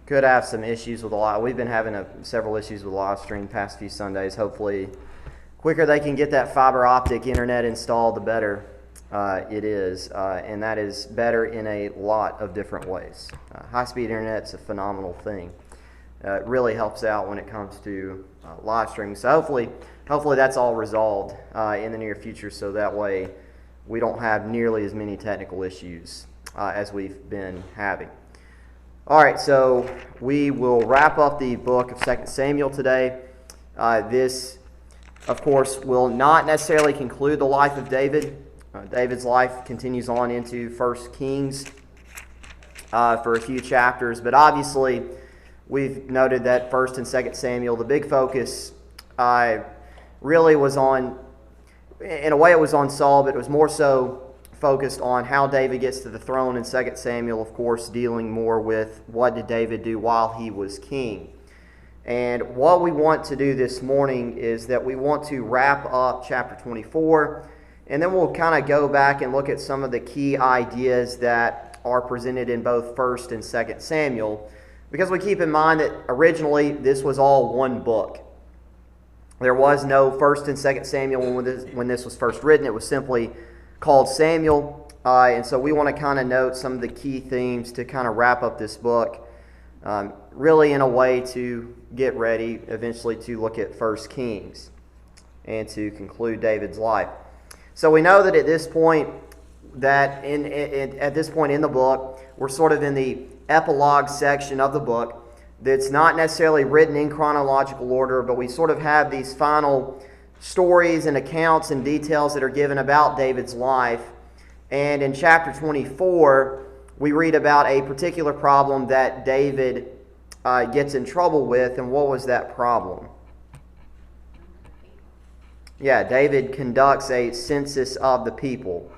could have some issues with a lot. We've been having several issues with live stream past few Sundays. Hopefully, quicker they can get that fiber optic internet installed, the better it is, and that is better in a lot of different ways. High-speed internet's a phenomenal thing. It really helps out when it comes to live streaming. So hopefully that's all resolved in the near future, so that way we don't have nearly as many technical issues as we've been having. All right, so we will wrap up the book of 2 Samuel today. This, of course, will not necessarily conclude the life of David. David's life continues on into 1 Kings for a few chapters, but obviously we've noted that 1 and 2 Samuel, the big focus really was on, in a way it was on Saul, but it was more so focused on how David gets to the throne, in 2 Samuel, of course, dealing more with what did David do while he was king. And what we want to do this morning is that we want to wrap up chapter 24, and then we'll kind of go back and look at some of the key ideas that are presented in both 1 and 2 Samuel, because we keep in mind that originally this was all one book. There was no 1 and 2 Samuel when this was first written. It was simply called Samuel, and so we want to kind of note some of the key themes to kind of wrap up this book, really in a way to get ready eventually to look at 1 Kings and to conclude David's life. So we know that at this point in the book, we're sort of in the epilogue section of the book that's not necessarily written in chronological order, but we sort of have these final stories and accounts and details that are given about David's life. And in chapter 24, we read about a particular problem that David gets in trouble with. And what was that problem? Yeah, David conducts a census of the people.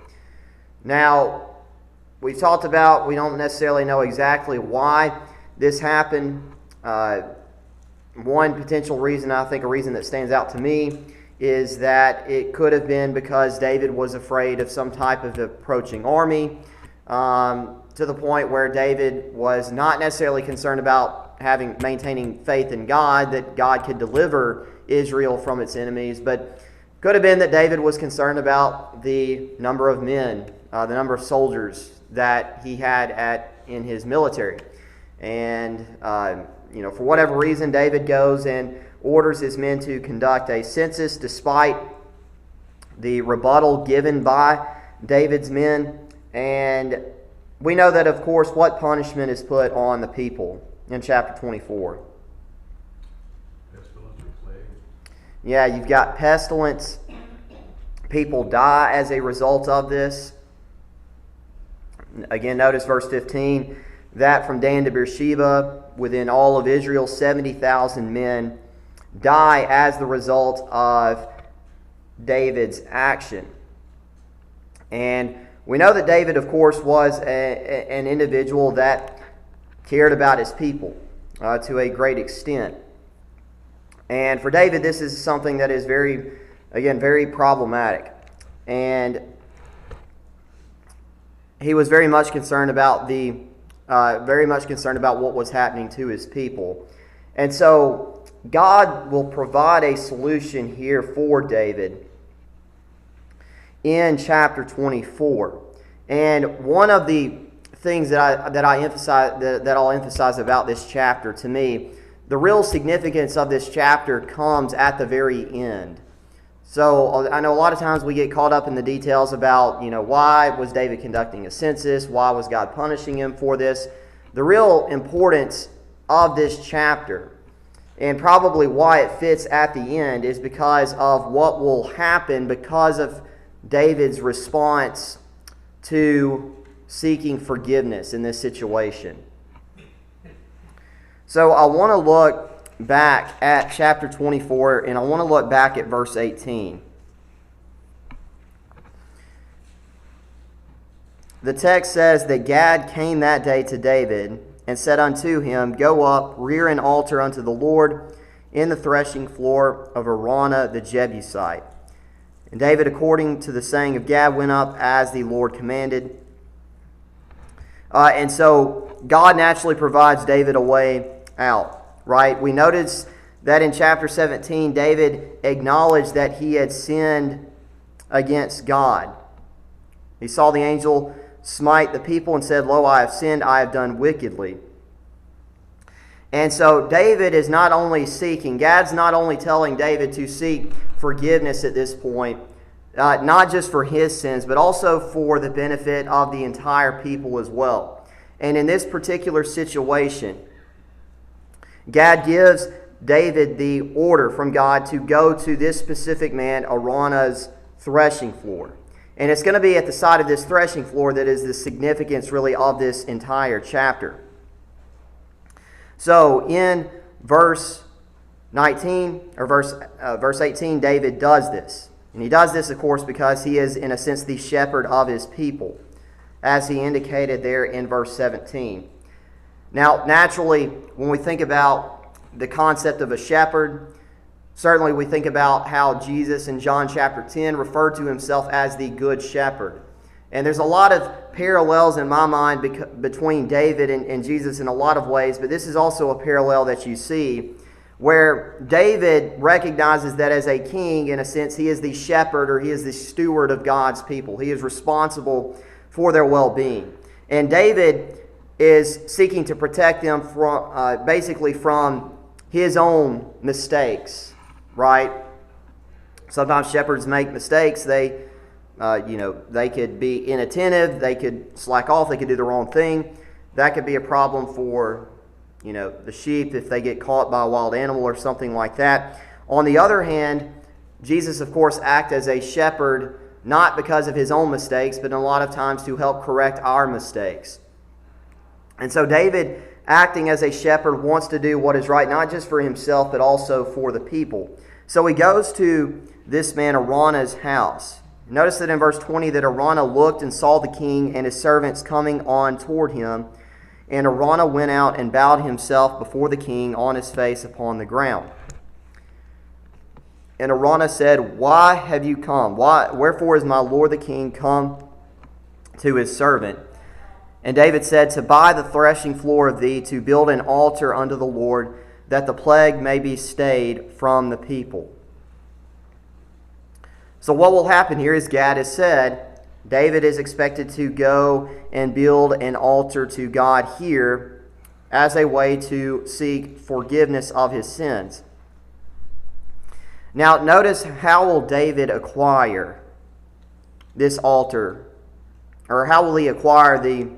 Now, we've talked about, we don't necessarily know exactly why this happened. One potential reason, I think a reason that stands out to me, is that it could have been because David was afraid of some type of approaching army, to the point where David was not necessarily concerned about maintaining faith in God, that God could deliver Israel from its enemies, but could have been that David was concerned about the number of men, the number of soldiers that he had in his military. And for whatever reason, David goes and orders his men to conduct a census despite the rebuttal given by David's men. And we know that, of course, what punishment is put on the people in chapter 24. Pestilence or plague. Yeah, you've got pestilence. People die as a result of this. Again, notice verse 15, that from Dan to Beersheba, within all of Israel, 70,000 men die as the result of David's action. And we know that David, of course, was an individual that cared about his people to a great extent. And for David, this is something that is very problematic. And he was very much concerned about what was happening to his people. And so God will provide a solution here for David in chapter 24. And one of the things that I'll emphasize about this chapter, to me, the real significance of this chapter comes at the very end. So I know a lot of times we get caught up in the details about, why was David conducting a census? Why was God punishing him for this? The real importance of this chapter, and probably why it fits at the end, is because of what will happen because of David's response to seeking forgiveness in this situation. So I want to look back at chapter 24, and I want to look back at verse 18. The text says that Gad came that day to David and said unto him, Go up, rear an altar unto the Lord in the threshing floor of Araunah the Jebusite. And David, according to the saying of Gad, went up as the Lord commanded. And so God naturally provides David a way out, right? We notice that in chapter 17, David acknowledged that he had sinned against God. He saw the angel smite the people and said, "Lo, I have sinned, I have done wickedly." And so David is not only seeking, Gad's not only telling David to seek forgiveness at this point, not just for his sins, but also for the benefit of the entire people as well. And in this particular situation, Gad gives David the order from God to go to this specific man, Araunah's threshing floor. And it's going to be at the side of this threshing floor that is the significance really of this entire chapter. So in verse 19 or verse 18, David does this. And he does this, of course, because he is, in a sense, the shepherd of his people, as he indicated there in verse 17. Now, naturally, when we think about the concept of a shepherd, certainly we think about how Jesus in John chapter 10 referred to himself as the good shepherd. And there's a lot of parallels in my mind between David and Jesus in a lot of ways, but this is also a parallel that you see where David recognizes that as a king, in a sense, he is the shepherd or he is the steward of God's people. He is responsible for their well-being. And David is seeking to protect them from basically from his own mistakes, right? Sometimes shepherds make mistakes. They could be inattentive, they could slack off, they could do the wrong thing. That could be a problem for, the sheep if they get caught by a wild animal or something like that. On the other hand, Jesus, of course, acts as a shepherd not because of his own mistakes, but a lot of times to help correct our mistakes. And so David, acting as a shepherd, wants to do what is right, not just for himself, but also for the people. So he goes to this man Araunah's house. Notice that in verse 20 that Araunah looked and saw the king and his servants coming on toward him. And Araunah went out and bowed himself before the king on his face upon the ground. And Araunah said, "Why have you come? Wherefore is my lord the king come to his servant?" And David said, "To buy the threshing floor of thee, to build an altar unto the Lord, that the plague may be stayed from the people." So what will happen here is Gad has said, David is expected to go and build an altar to God here as a way to seek forgiveness of his sins. Now notice, how will David acquire this altar? Or how will he acquire the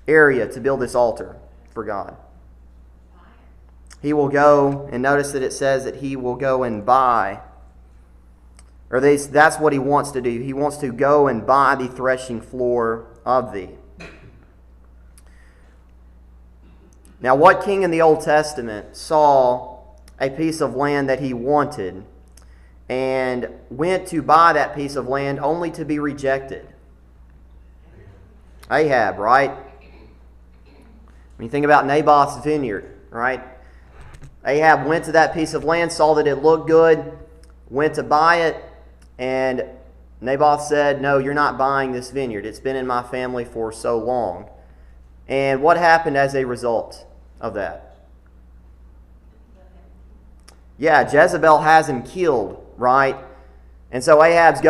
area to build this altar for God? He will go, and notice that it says that he will go and buy. Or that's what he wants to do. He wants to go and buy the threshing floor of thee. Now, what king in the Old Testament saw a piece of land that he wanted and went to buy that piece of land only to be rejected? Ahab, right? When you think about Naboth's vineyard, right? Ahab went to that piece of land, saw that it looked good, went to buy it, and Naboth said, "No, you're not buying this vineyard. It's been in my family for so long." And what happened as a result of that? Yeah, Jezebel has him killed, right? And so Ahab's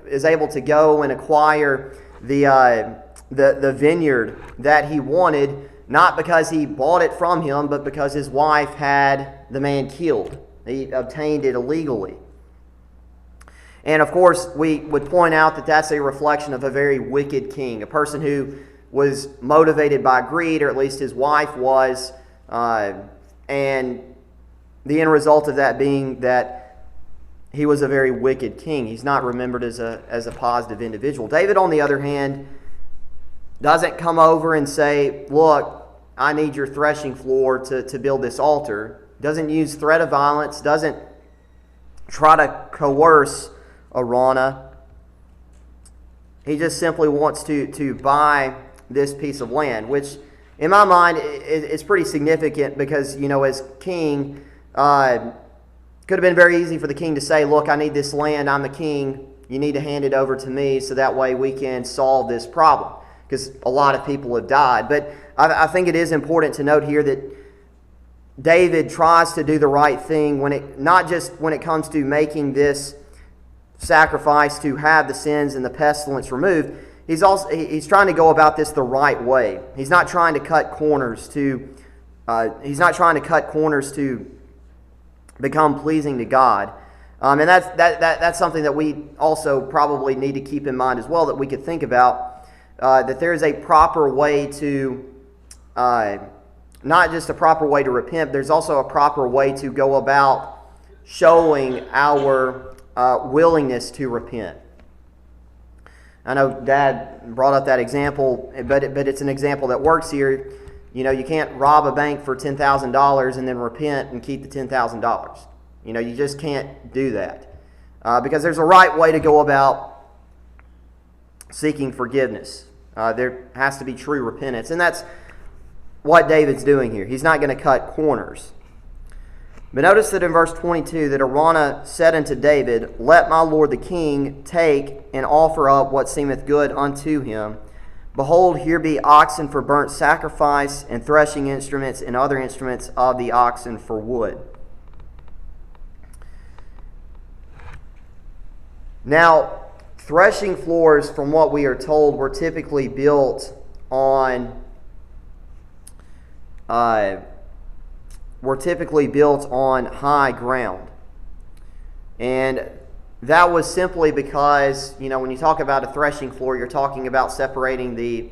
is able to go and acquire the vineyard that he wanted, not because he bought it from him, but because his wife had the man killed. He obtained it illegally. And of course, we would point out that that's a reflection of a very wicked king, a person who was motivated by greed, or at least his wife was, and the end result of that being that he was a very wicked king. He's not remembered as a positive individual. David, on the other hand, doesn't come over and say, "Look, I need your threshing floor to build this altar." Doesn't use threat of violence, doesn't try to coerce Araunah. He just simply wants to buy this piece of land, which in my mind is pretty significant because, as king, could have been very easy for the king to say, "Look, I need this land, I'm the king, you need to hand it over to me so that way we can solve this problem." because a lot of people have died. But I think it is important to note here that David tries to do the right thing not just when it comes to making this sacrifice to have the sins and the pestilence removed. He's trying to go about this the right way. He's not trying to cut corners to become pleasing to God. And that's something that we also probably need to keep in mind as well, that we could think about, that there is a proper way to, not just a proper way to repent, there's also a proper way to go about showing our willingness to repent. I know Dad brought up that example, but it's an example that works here. You can't rob a bank for $10,000 and then repent and keep the $10,000. You just can't do that. Because there's a right way to go about seeking forgiveness. There has to be true repentance. And that's what David's doing here. He's not going to cut corners. But notice that in verse 22 that Araunah said unto David, Let my lord the king take and offer up what seemeth good unto him. Behold, here be oxen for burnt sacrifice, and threshing instruments, and other instruments of the oxen for wood. Now, threshing floors, from what we are told, were typically built on high ground. And that was simply because, when you talk about a threshing floor, you're talking about separating the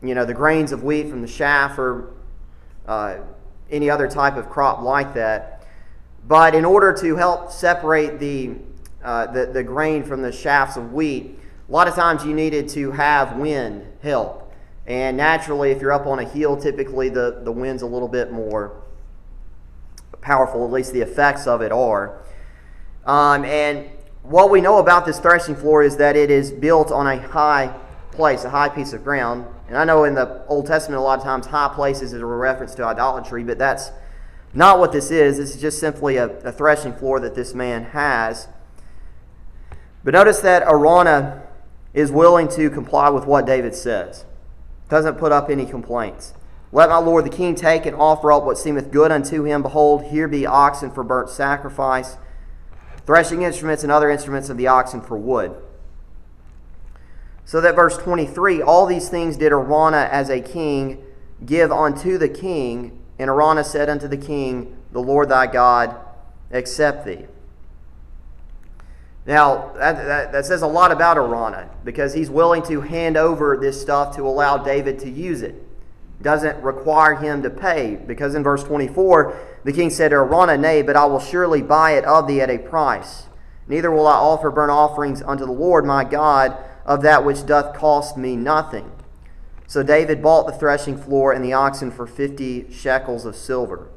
grains of wheat from the chaff or any other type of crop like that. But in order to help separate the grain from the shafts of wheat, a lot of times you needed to have wind help. And naturally, if you're up on a hill, typically the wind's a little bit more powerful, at least the effects of it are. And what we know about this threshing floor is that it is built on a high place, a high piece of ground. And I know in the Old Testament a lot of times high places is a reference to idolatry, but that's not what this is. This is just simply a threshing floor that this man has. But notice that Araunah is willing to comply with what David says. Doesn't put up any complaints. Let my lord the king take and offer up what seemeth good unto him. Behold, here be oxen for burnt sacrifice, threshing instruments and other instruments of the oxen for wood. So that verse 23, all these things did Araunah as a king give unto the king. And Araunah said unto the king, The Lord thy God accept thee. Now, that says a lot about Araunah, because he's willing to hand over this stuff to allow David to use it. Doesn't require him to pay, because in verse 24, the king said to Araunah, Nay, but I will surely buy it of thee at a price. Neither will I offer burnt offerings unto the Lord my God of that which doth cost me nothing. So David bought the threshing floor and the oxen for 50 shekels of silver.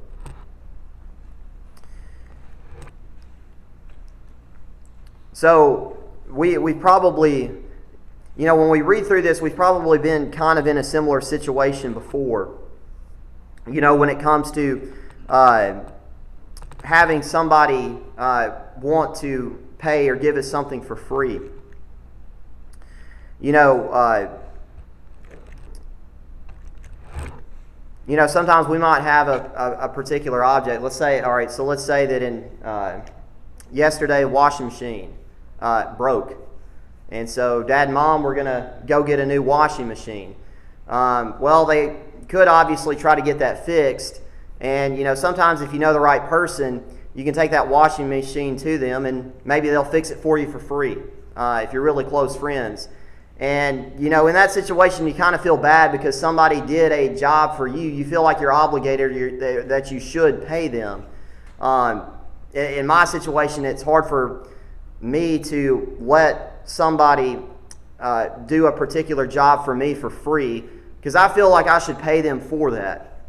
So we probably, when we read through this, we've probably been kind of in a similar situation before. When it comes to having somebody want to pay or give us something for free. Sometimes we might have a particular object. Let's say that in yesterday, washing machine broke. And so Dad and Mom were going to go get a new washing machine. Well, they could obviously try to get that fixed. And, sometimes if you know the right person, you can take that washing machine to them and maybe they'll fix it for you for free if you're really close friends. And, in that situation, you kind of feel bad because somebody did a job for you. You feel like you're obligated, that you should pay them. In my situation, it's hard for me to let somebody do a particular job for me for free because I feel like I should pay them for that.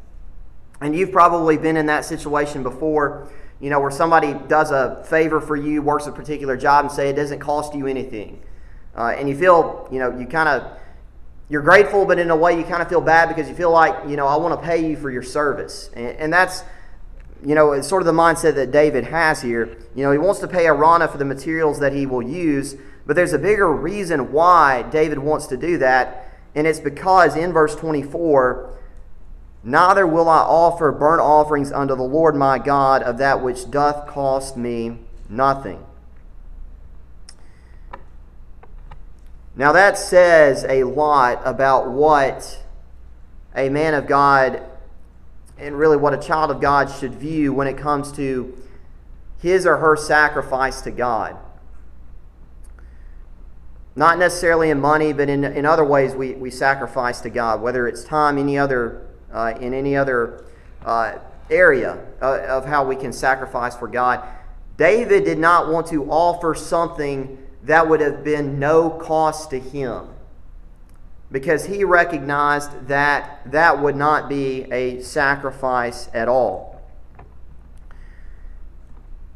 And you've probably been in that situation before, where somebody does a favor for you, works a particular job, and say it doesn't cost you anything. And you feel, you're grateful, but in a way you kind of feel bad because you feel like, I want to pay you for your service. And that's, it's sort of the mindset that David has here. He wants to pay Araunah for the materials that he will use, But there's a bigger reason why David wants to do that, and it's because in verse 24, neither will I offer burnt offerings unto the Lord my God of that which doth cost me nothing. Now that says a lot about what a man of God and really what a child of God should view when it comes to his or her sacrifice to God. Not necessarily in money, but in other ways we sacrifice to God, whether it's time, in any other area of how we can sacrifice for God. David did not want to offer something that would have been no cost to him, because he recognized that that would not be a sacrifice at all.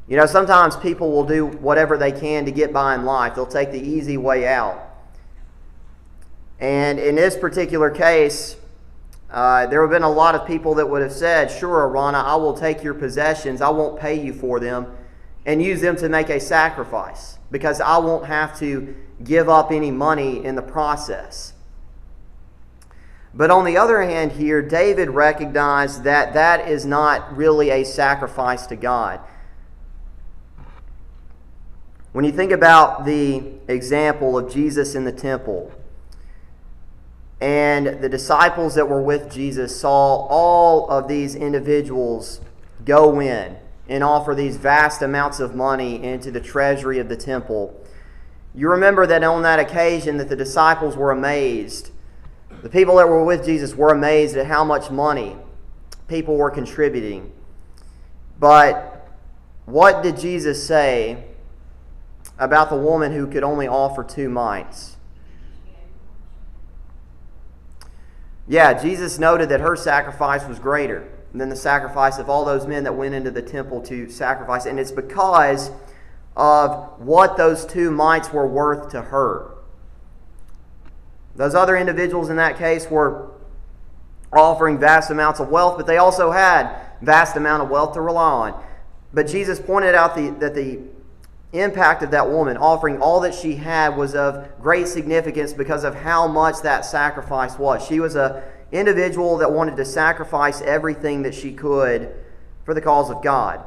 You know, sometimes people will do whatever they can to get by in life. They'll take the easy way out. And in this particular case, there have been a lot of people that would have said, sure, Arana, I will take your possessions, I won't pay you for them, and use them to make a sacrifice, because I won't have to give up any money in the process. But on the other hand here, David recognized that that is not really a sacrifice to God. When you think about the example of Jesus in the temple, and the disciples that were with Jesus saw all of these individuals go in and offer these vast amounts of money into the treasury of the temple, you remember that on that occasion that the disciples were amazed. The people that were with Jesus were amazed at how much money people were contributing. But what did Jesus say about the woman who could only offer 2 mites? Yeah, Jesus noted that her sacrifice was greater than the sacrifice of all those men that went into the temple to sacrifice. And it's because of what those 2 mites were worth to her. Those other individuals in that case were offering vast amounts of wealth, but they also had vast amount of wealth to rely on. But Jesus pointed out that the impact of that woman offering all that she had was of great significance because of how much that sacrifice was. She was an individual that wanted to sacrifice everything that she could for the cause of God.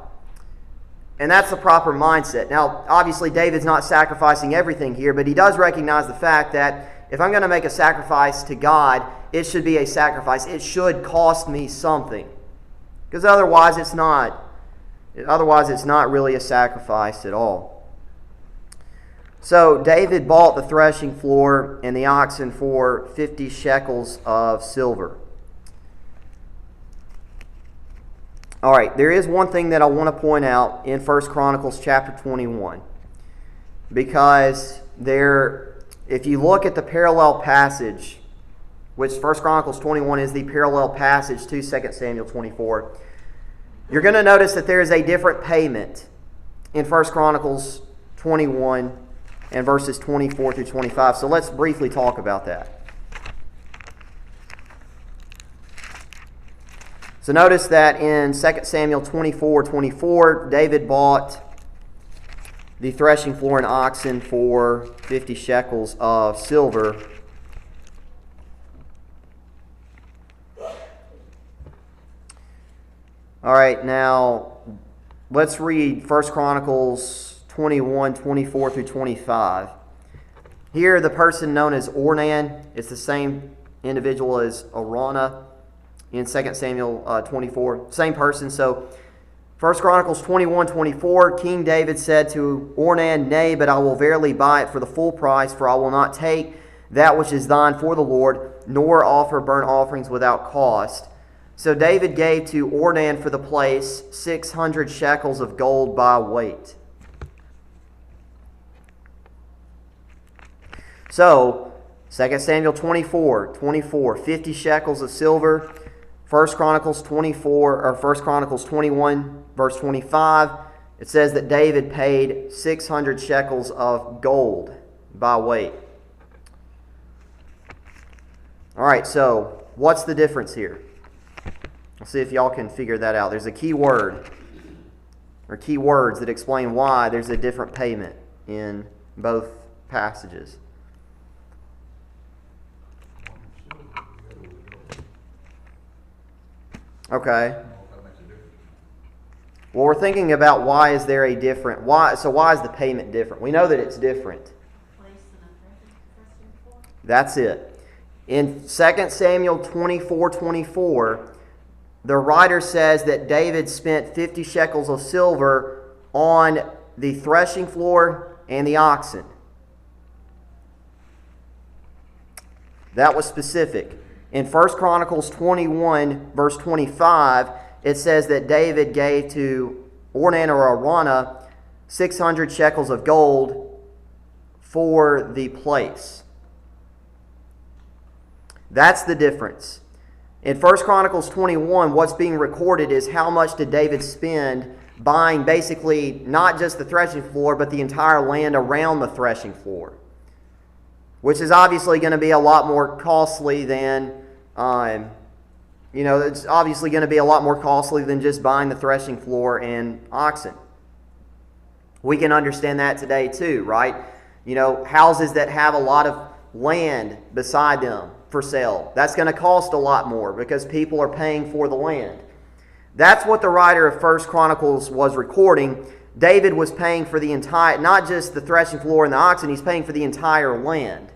And that's the proper mindset. Now, obviously, David's not sacrificing everything here, but he does recognize the fact that if I'm going to make a sacrifice to God, it should be a sacrifice. It should cost me something. Because otherwise it's not really a sacrifice at all. So David bought the threshing floor and the oxen for 50 shekels of silver. All right, there is one thing that I want to point out in 1 Chronicles chapter 21. Because if you look at the parallel passage, which 1 Chronicles 21 is the parallel passage to 2 Samuel 24, you're going to notice that there is a different payment in 1 Chronicles 21 and verses 24 through 25. So let's briefly talk about that. So notice that in 2 Samuel 24:24, David bought the threshing floor and oxen for 50 shekels of silver. All right, now let's read 1 Chronicles 21:24 through 25. Here, the person known as Ornan is the same individual as Arana in 2 Samuel 24. Same person. So 1 Chronicles 21:24, King David said to Ornan, "Nay, but I will verily buy it for the full price, for I will not take that which is thine for the Lord, nor offer burnt offerings without cost." So David gave to Ornan for the place 600 shekels of gold by weight. So 2 Samuel 24:24, 50 shekels of silver. 1 Chronicles 21, verse 25, it says that David paid 600 shekels of gold by weight. All right, so what's the difference here? Let's see if y'all can figure that out. There's a key word, or key words that explain why there's a different payment in both passages. Okay. Well, we're thinking about why is there a different, why is the payment different? We know that it's different. That's it. In 2 Samuel 24:24, the writer says that David spent 50 shekels of silver on the threshing floor and the oxen. That was specific. In 1 Chronicles 21, verse 25, it says that David gave to Ornan or Araunah 600 shekels of gold for the place. That's the difference. In 1 Chronicles 21, what's being recorded is how much did David spend buying basically not just the threshing floor, but the entire land around the threshing floor, which is obviously going to be a lot more costly than, it's obviously going to be a lot more costly than just buying the threshing floor and oxen. We can understand that today too, right? Houses that have a lot of land beside them for sale, that's going to cost a lot more because people are paying for the land. That's what the writer of 1 Chronicles was recording. David was paying for the entire, not just the threshing floor and the oxen, he's paying for the entire land,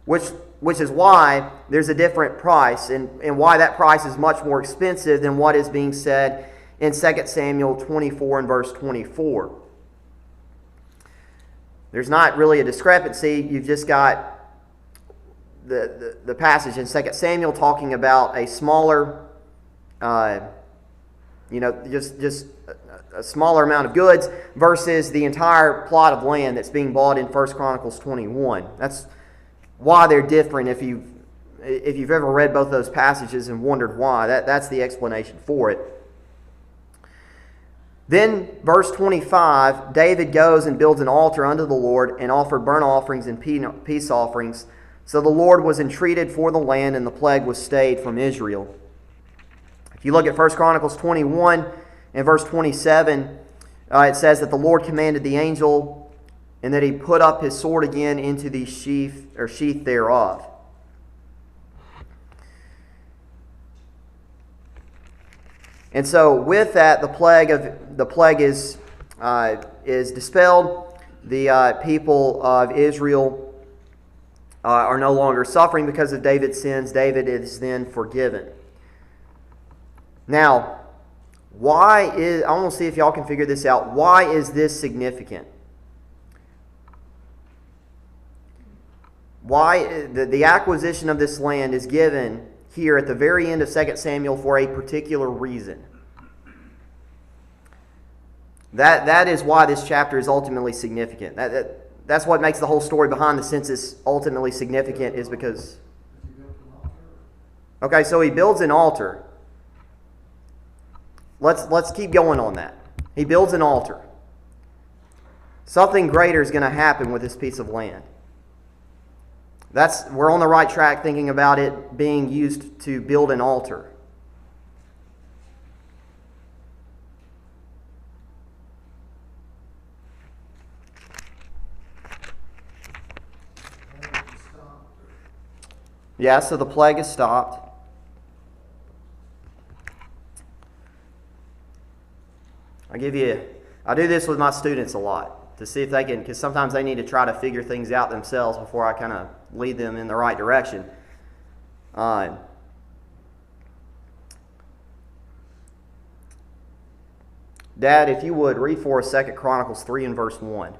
which is why there's a different price and why that price is much more expensive than what is being said in 2 Samuel 24 and verse 24. There's not really a discrepancy. You've just got the passage in 2 Samuel talking about a smaller, just a smaller amount of goods versus the entire plot of land that's being bought in 1 Chronicles 21. That's why they're different. If you've ever read both those passages and wondered why, that's the explanation for it. Then, verse 25, David goes and builds an altar unto the Lord and offered burnt offerings and peace offerings. So the Lord was entreated for the land, and the plague was stayed from Israel. If you look at 1 Chronicles 21 and verse 27, it says that the Lord commanded the angel, and that he put up his sword again into the sheath thereof. And so with that, the plague is dispelled. The people of Israel are no longer suffering because of David's sins. David is then forgiven. Now, I want to see if y'all can figure this out. Why is this significant? Why the acquisition of this land is given here at the very end of 2 Samuel for a particular reason. That is why this chapter is ultimately significant. That's what makes the whole story behind the census ultimately significant, is because... Okay, so he builds an altar. Let's keep going on that. He builds an altar. Something greater is going to happen with this piece of land. We're on the right track thinking about it being used to build an altar. Yeah, so the plague is stopped. I do this with my students a lot to see if they can, because sometimes they need to try to figure things out themselves before I kind of lead them in the right direction. Dad, if you would, read for us 2 Chronicles 3 and verse 1.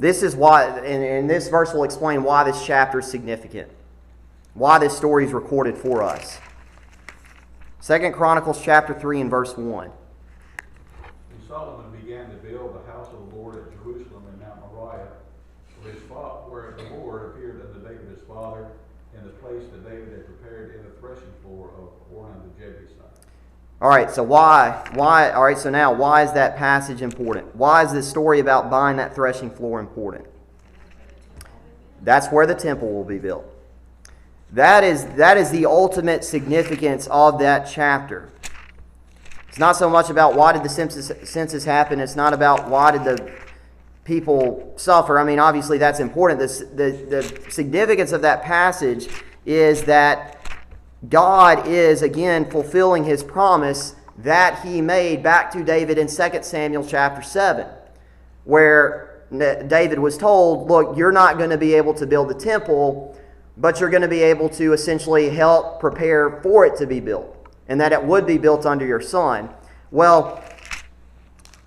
This is why, and this verse will explain why this chapter is significant, why this story is recorded for us. 2 Chronicles chapter 3 and verse 1. And Solomon began to build the house of the Lord at Jerusalem and Mount Moriah, where the Lord appeared unto David his father, in the place that David had prepared in the threshing floor of Ornan the Jebusite. All right, so why? All right, so now why is that passage important? Why is this story about buying that threshing floor important? That's where the temple will be built. That is the ultimate significance of that chapter. It's not so much about why did the census happen. It's not about why did the people suffer. I mean, obviously that's important. The significance of that passage is that God is, again, fulfilling his promise that he made back to David in 2 Samuel chapter 7, where David was told, look, you're not going to be able to build the temple, but you're going to be able to essentially help prepare for it to be built, and that it would be built under your son. Well,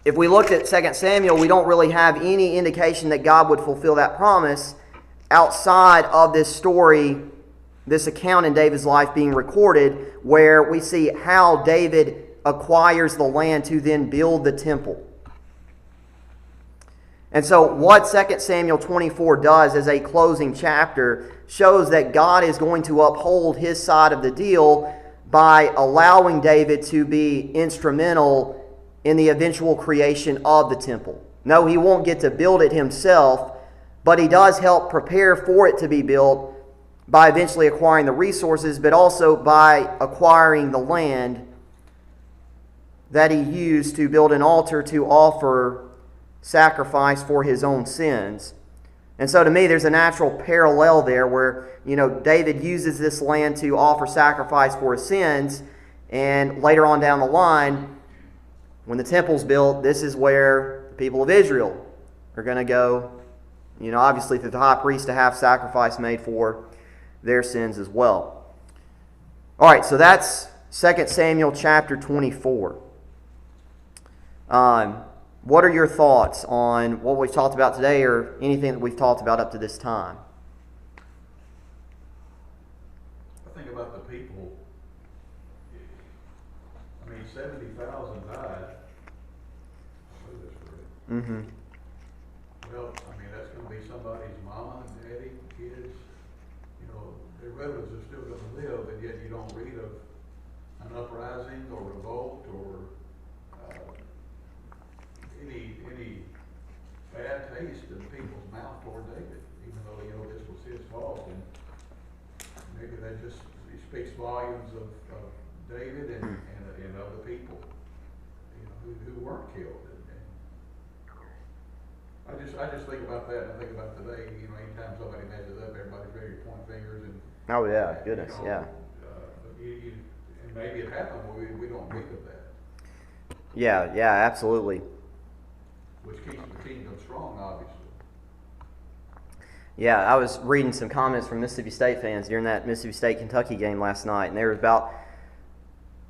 if we looked at 2 Samuel, we don't really have any indication that God would fulfill that promise outside of this story, this account in David's life being recorded, where we see how David acquires the land to then build the temple. And so what 2 Samuel 24 does as a closing chapter shows that God is going to uphold his side of the deal by allowing David to be instrumental in the eventual creation of the temple. No, he won't get to build it himself, but he does help prepare for it to be built by eventually acquiring the resources, but also by acquiring the land that he used to build an altar to offer sacrifice for his own sins. And so to me, there's a natural parallel there where, David uses this land to offer sacrifice for his sins, and later on down the line, when the temple's built, this is where the people of Israel are going to go, obviously through the high priest, to have sacrifice made for their sins as well. All right, so that's 2 Samuel chapter 24. What are your thoughts on what we've talked about today, or anything that we've talked about up to this time? I think about the people. 70,000 died. I believe that's correct. Mm-hmm. Well, that's going to be somebody's mama and daddy, kids. Their relatives are still going to live, and yet you don't read of an uprising or revolt or any bad taste in people's mouth toward David, even though this was his fault, and maybe that just speaks volumes of David and of the people, who weren't killed. And I just think about that, and I think about today. Anytime somebody messes up, everybody's ready to point fingers and. Oh yeah, goodness, yeah. And maybe it happened, but we don't think of that. Yeah, absolutely. Which keeps the kingdom strong, obviously. Yeah, I was reading some comments from Mississippi State fans during that Mississippi State-Kentucky game last night, and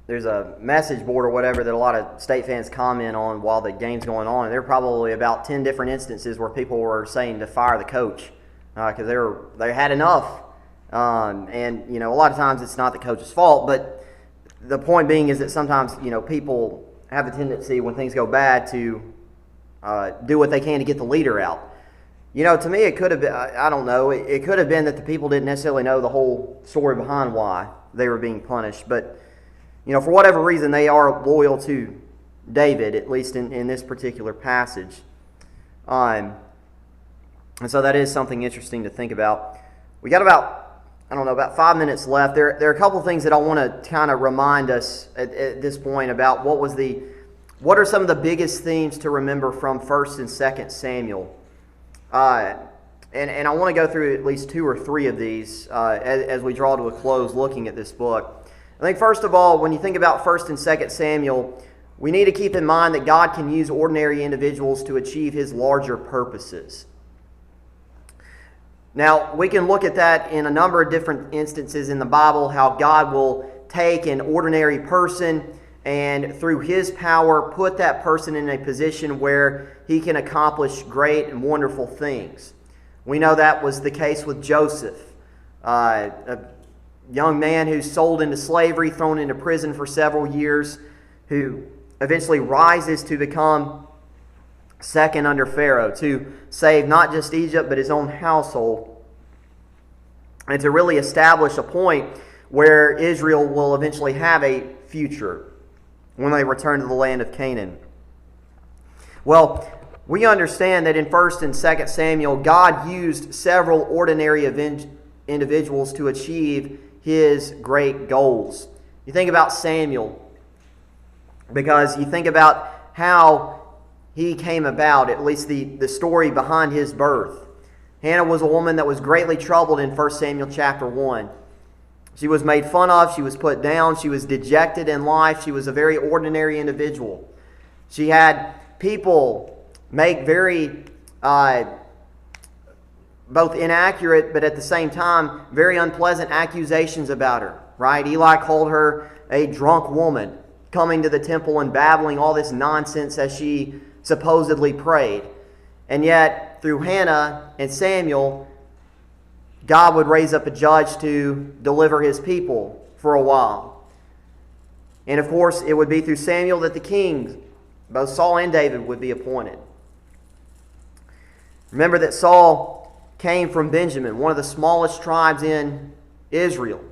there's a message board or whatever that a lot of state fans comment on while the game's going on, and there are probably about 10 different instances where people were saying to fire the coach because they had enough. And a lot of times it's not the coach's fault, but the point being is that sometimes people have a tendency when things go bad to do what they can to get the leader out. To me, it could have been, I don't know, it could have been that the people didn't necessarily know the whole story behind why they were being punished. But, for whatever reason, they are loyal to David, at least in this particular passage. And so that is something interesting to think about. We got about 5 minutes left. There are a couple of things that I want to kind of remind us at this point about what are some of the biggest themes to remember from 1 and 2 Samuel. And I want to go through at least 2 or 3 of these as we draw to a close looking at this book. I think first of all, when you think about 1 and 2 Samuel, we need to keep in mind that God can use ordinary individuals to achieve his larger purposes. Now, we can look at that in a number of different instances in the Bible, how God will take an ordinary person and through his power put that person in a position where he can accomplish great and wonderful things. We know that was the case with Joseph, a young man who's sold into slavery, thrown into prison for several years, who eventually rises to become second under Pharaoh, to save not just Egypt but his own household, and to really establish a point where Israel will eventually have a future when they return to the land of Canaan. Well, we understand that in 1 and 2 Samuel, God used several ordinary individuals to achieve his great goals. You think about Samuel, because you think about how he came about, at least the story behind his birth. Hannah was a woman that was greatly troubled in 1 Samuel chapter 1. She was made fun of, she was put down, she was dejected in life, she was a very ordinary individual. She had people make very both inaccurate, but at the same time, very unpleasant accusations about her, right? Eli called her a drunk woman, coming to the temple and babbling all this nonsense as she supposedly prayed. And yet, through Hannah and Samuel, God would raise up a judge to deliver his people for a while. And of course, it would be through Samuel that the kings, both Saul and David, would be appointed. Remember that Saul came from Benjamin, one of the smallest tribes in Israel.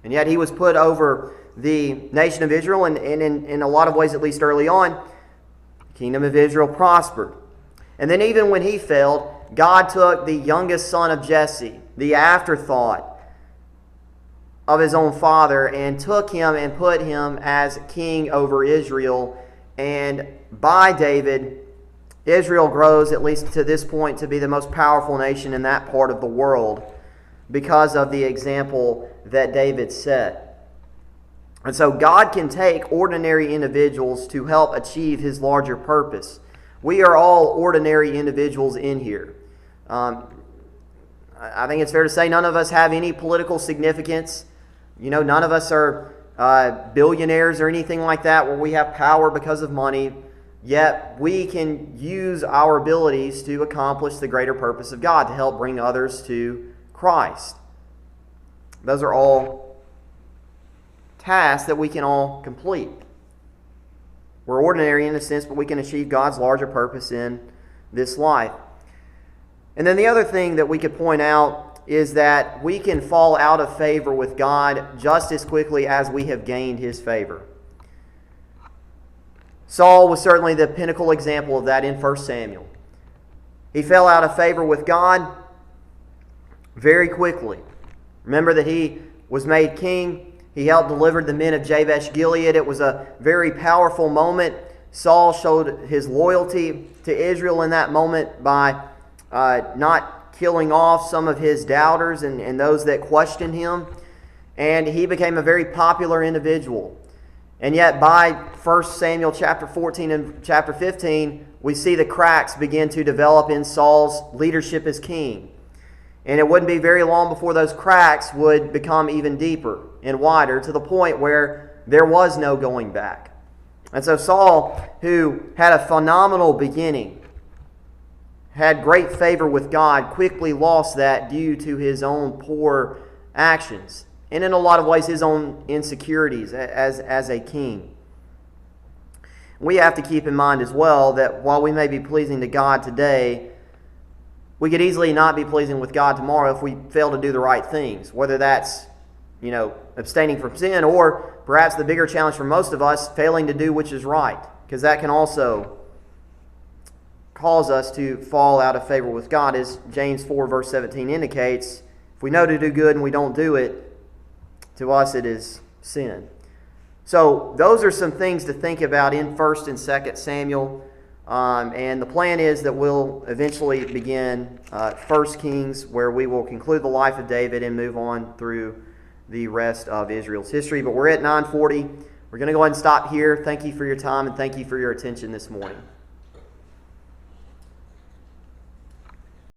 And yet he was put over the nation of Israel, and in a lot of ways, at least early on, the kingdom of Israel prospered. And then even when he failed, God took the youngest son of Jesse, the afterthought of his own father, and took him and put him as king over Israel. And by David, Israel grows, at least to this point, to be the most powerful nation in that part of the world because of the example that David set. And so God can take ordinary individuals to help achieve his larger purpose. We are all ordinary individuals in here. I think it's fair to say none of us have any political significance. You know, none of us are billionaires or anything like that where we have power because of money. Yet we can use our abilities to accomplish the greater purpose of God, to help bring others to Christ. Those are all tasks that we can all complete. We're ordinary in a sense, but we can achieve God's larger purpose in this life. And then the other thing that we could point out is that we can fall out of favor with God just as quickly as we have gained his favor. Saul was certainly the pinnacle example of that in 1 Samuel. He fell out of favor with God very quickly. Remember that he was made king. He helped deliver the men of Jabesh Gilead. It was a very powerful moment. Saul showed his loyalty to Israel in that moment by not killing off some of his doubters and those that questioned him. And he became a very popular individual. And yet by 1 Samuel chapter 14 and chapter 15, we see the cracks begin to develop in Saul's leadership as king. And it wouldn't be very long before those cracks would become even deeper and wider to the point where there was no going back. And so Saul, who had a phenomenal beginning, had great favor with God, quickly lost that due to his own poor actions. And in a lot of ways, his own insecurities as a king. We have to keep in mind as well that while we may be pleasing to God today, we could easily not be pleasing with God tomorrow if we fail to do the right things. Whether that's, abstaining from sin, or perhaps the bigger challenge for most of us, failing to do which is right. Because that can also cause us to fall out of favor with God. As James 4 verse 17 indicates, if we know to do good and we don't do it, to us it is sin. So those are some things to think about in 1 and 2 Samuel. And the plan is that we'll eventually begin 1 Kings, where we will conclude the life of David and move on through the rest of Israel's history. But we're at 9:40. We're going to go ahead and stop here. Thank you for your time and thank you for your attention this morning.